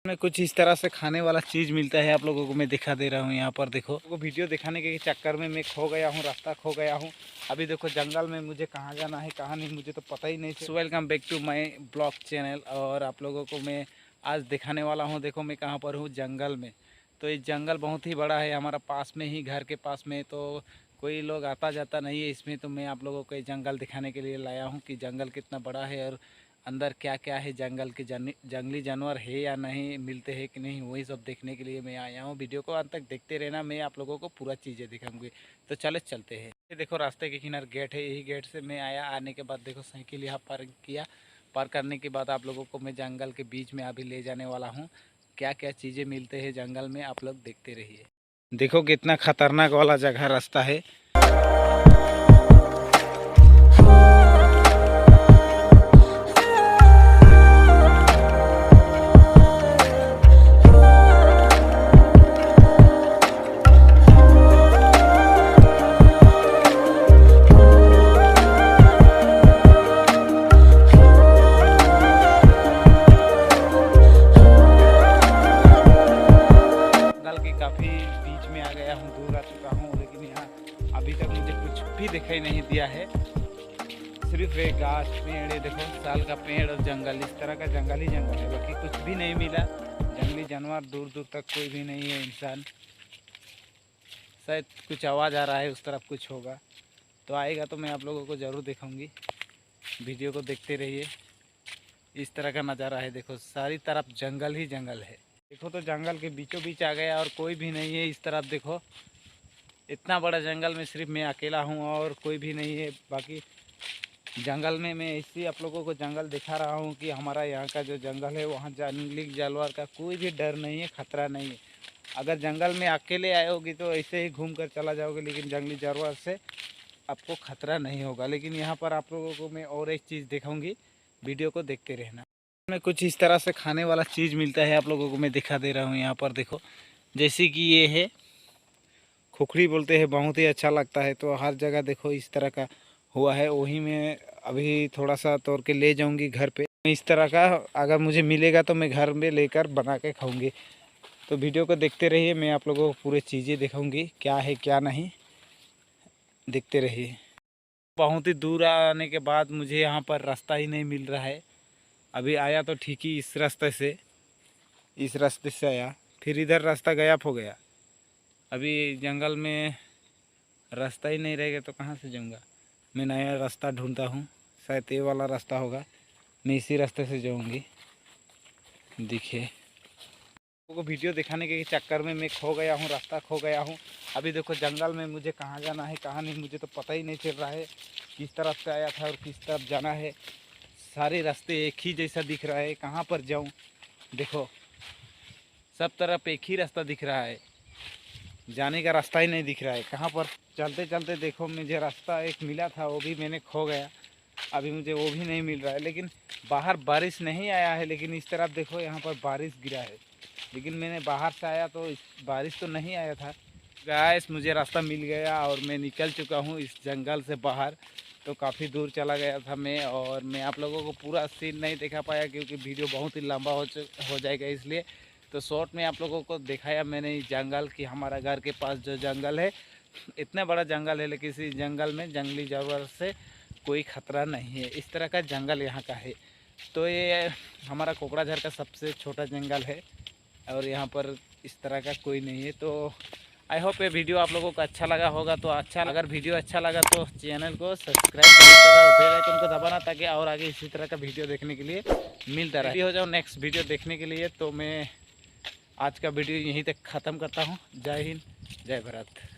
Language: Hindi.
में कुछ इस तरह से खाने वाला चीज़ मिलता है, आप लोगों को मैं दिखा दे रहा हूँ। यहाँ पर देखो, वो वीडियो दिखाने के चक्कर में मैं खो गया हूँ, रास्ता खो गया हूँ। अभी देखो जंगल में मुझे कहाँ जाना है कहाँ नहीं मुझे तो पता ही नहीं। So welcome back to my blog channel. और आप लोगों को मैं आज दिखाने वाला हूँ। देखो मैं कहाँ पर हूँ, जंगल में। तो ये जंगल बहुत ही बड़ा है, हमारा पास में ही, घर के पास में। तो कोई लोग आता जाता नहीं है इसमें, तो मैं आप लोगों को ये जंगल दिखाने के लिए लाया हूँ कि जंगल कितना बड़ा है और अंदर क्या क्या है, जंगल के जंगली जानवर है या नहीं, मिलते हैं कि नहीं, वही सब देखने के लिए मैं आया हूँ। वीडियो को अंत तक देखते रहना, मैं आप लोगों को पूरा चीज़ें दिखाऊंगी। तो चलते हैं। ये देखो रास्ते के किनारे गेट है, यही गेट से मैं आया। आने के बाद देखो साइकिल यहाँ पार्क किया। पार्क करने के बाद आप लोगों को मैं जंगल के बीच में अभी ले जाने वाला हूँ। क्या क्या चीज़ें मिलते हैं जंगल में, आप लोग देखते रहिए। देखो कितना खतरनाक वाला जगह रास्ता है। काफ़ी बीच में आ गया हूँ, दूर आ चुका हूँ, लेकिन यहाँ अभी तक मुझे कुछ भी दिखाई नहीं दिया है। सिर्फ एक घास, पेड़, देखो साल का पेड़ और जंगल, इस तरह का जंगल ही जंगल है, बाकी कुछ भी नहीं मिला। जंगली जानवर दूर दूर तक कोई भी नहीं है। इंसान, शायद कुछ आवाज़ आ रहा है, उस तरफ कुछ होगा, तो आएगा तो मैं आप लोगों को ज़रूर दिखाऊंगी। वीडियो को देखते रहिए। इस तरह का नज़ारा है, देखो सारी तरफ जंगल ही जंगल है। देखो तो जंगल के बीचों बीच आ गया और कोई भी नहीं है। इस तरफ देखो, इतना बड़ा जंगल में सिर्फ मैं अकेला हूँ और कोई भी नहीं है। बाकी जंगल में मैं इसी आप लोगों को जंगल दिखा रहा हूँ कि हमारा यहाँ का जो जंगल है, वहाँ जंगली जानवर का कोई भी डर नहीं है, खतरा नहीं है। अगर जंगल में अकेले आए होगी तो ऐसे ही घूम कर चला जाओगे, लेकिन जंगली जानवर से आपको खतरा नहीं होगा। लेकिन यहाँ पर आप लोगों को मैं और एक चीज़ दिखाऊँगी, वीडियो को देखते रहना। में कुछ इस तरह से खाने वाला चीज़ मिलता है, आप लोगों को मैं दिखा दे रहा हूँ। यहाँ पर देखो, जैसे कि ये है खुखड़ी बोलते हैं, बहुत ही अच्छा लगता है। तो हर जगह देखो इस तरह का हुआ है, वही मैं अभी थोड़ा सा तोड़ के ले जाऊंगी घर पे। इस तरह का अगर मुझे मिलेगा तो मैं घर में लेकर बना के खाऊंगी। तो वीडियो को देखते रहिए, मैं आप लोगों को पूरे चीज़ें दिखाऊंगी, क्या है क्या नहीं, देखते रहिए। बहुत ही दूर आने के बाद मुझे यहाँ पर रास्ता ही नहीं मिल रहा है। अभी आया तो ठीक ही इस रास्ते से आया, फिर इधर रास्ता गायब हो गया। अभी जंगल में रास्ता ही नहीं रहेगा तो कहाँ से जाऊँगा। मैं नया रास्ता ढूंढता हूँ, शायद ये वाला रास्ता होगा, मैं इसी रास्ते से जाऊँगी। देखिए, को वीडियो दिखाने के चक्कर में मैं खो गया हूँ, रास्ता खो गया हूँ। अभी देखो जंगल में मुझे कहाँ जाना है कहाँ नहीं मुझे तो पता ही नहीं चल रहा है। किस तरफ से आया था और किस तरफ जाना है, सारे रास्ते एक ही जैसा दिख रहा है। कहाँ पर जाऊँ, देखो सब तरफ एक ही रास्ता दिख रहा है, जाने का रास्ता ही नहीं दिख रहा है। कहाँ पर चलते चलते देखो मुझे रास्ता एक मिला था, वो भी मैंने खो गया। अभी मुझे वो भी नहीं मिल रहा है। लेकिन बाहर बारिश नहीं आया है, लेकिन इस तरफ देखो यहाँ पर बारिश गिरा है। लेकिन मैंने बाहर से आया तो बारिश तो नहीं आया था। गाइस मुझे रास्ता मिल गया और मैं निकल चुका हूँ इस जंगल से बाहर। तो काफ़ी दूर चला गया था मैं, और मैं आप लोगों को पूरा सीन नहीं दिखा पाया क्योंकि वीडियो बहुत ही लंबा हो जाएगा, इसलिए तो शॉर्ट में आप लोगों को दिखाया मैंने इस जंगल की। हमारा घर के पास जो जंगल है, इतना बड़ा जंगल है, लेकिन इस जंगल में जंगली जानवर से कोई ख़तरा नहीं है। इस तरह का जंगल यहाँ का है। तो ये हमारा कोकड़ाझर का सबसे छोटा जंगल है और यहाँ पर इस तरह का कोई नहीं है। तो आई होप ये वीडियो आप लोगों को अच्छा लगा होगा। तो अगर वीडियो अच्छा लगा तो चैनल को सब्सक्राइब करें और बेल आइकन को दबाना, ताकि और आगे इसी तरह का वीडियो देखने के लिए मिलता रहे। हो जाओ नेक्स्ट वीडियो देखने के लिए। तो मैं आज का वीडियो यहीं तक ख़त्म करता हूँ। जय हिंद, जय भारत।